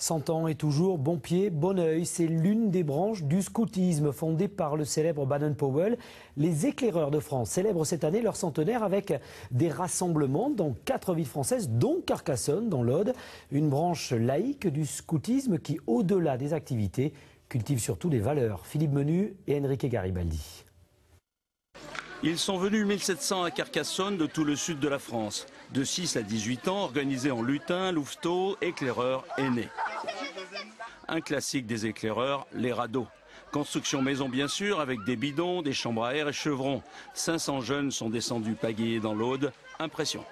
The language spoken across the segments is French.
100 ans et toujours, bon pied, bon oeil, c'est l'une des branches du scoutisme fondée par le célèbre Baden-Powell. Les éclaireurs de France célèbrent cette année leur centenaire avec des rassemblements dans 4 villes françaises, dont Carcassonne, dans l'Aude. Une branche laïque du scoutisme qui, au-delà des activités, cultive surtout des valeurs. Philippe Menu et Enrique Garibaldi. Ils sont venus 1700 à Carcassonne de tout le sud de la France. De 6 à 18 ans, organisés en lutins, louveteaux, éclaireurs, aînés. Un classique des éclaireurs, les radeaux. Construction maison bien sûr, avec des bidons, des chambres à air et chevrons. 500 jeunes sont descendus pagayer dans l'Aude. Impression.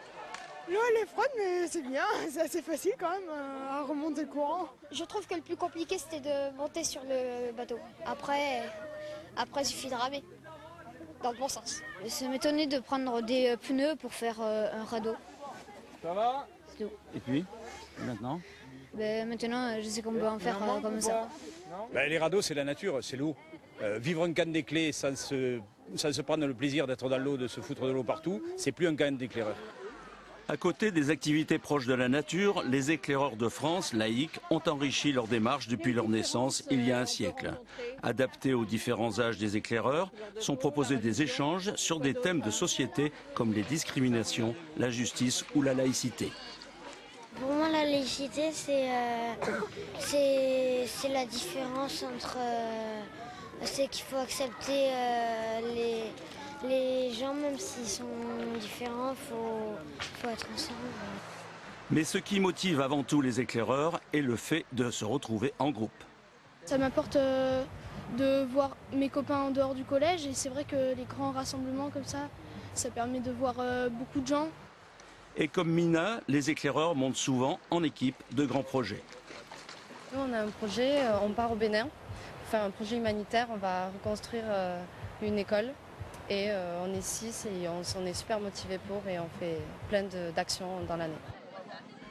L'eau elle est froide mais c'est bien, c'est assez facile quand même à remonter le courant. Je trouve que le plus compliqué c'était de monter sur le bateau. Après il suffit de ramer. Dans le bon sens. Ça m'étonnait de prendre des pneus pour faire un radeau. Ça va? Et puis, maintenant? Maintenant, je sais qu'on peut en faire comme ça. Les radeaux, c'est la nature, c'est l'eau. Vivre un canne d'éclairs sans se prendre le plaisir d'être dans l'eau, de se foutre de l'eau partout, c'est plus un canne d'éclaireur. À côté des activités proches de la nature, les éclaireurs de France, laïcs, ont enrichi leur démarche depuis leur naissance il y a un siècle. Adaptés aux différents âges des éclaireurs, sont proposés des échanges sur des thèmes de société comme les discriminations, la justice ou la laïcité. Pour moi, la laïcité, c'est la différence entre... c'est qu'il faut accepter les gens, même s'ils sont différents, faut être ensemble. Mais ce qui motive avant tout les éclaireurs est le fait de se retrouver en groupe. Ça m'apporte de voir mes copains en dehors du collège et c'est vrai que les grands rassemblements comme ça permet de voir beaucoup de gens. Et comme Mina, les éclaireurs montent souvent en équipe de grands projets. Nous, on a un projet, on part au Bénin, enfin un projet humanitaire, on va reconstruire une école. Et on est 6 et on est super motivés pour et on fait plein d'actions dans l'année.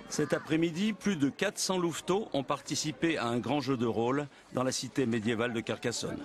Cet après-midi, plus de 400 louveteaux ont participé à un grand jeu de rôle dans la cité médiévale de Carcassonne.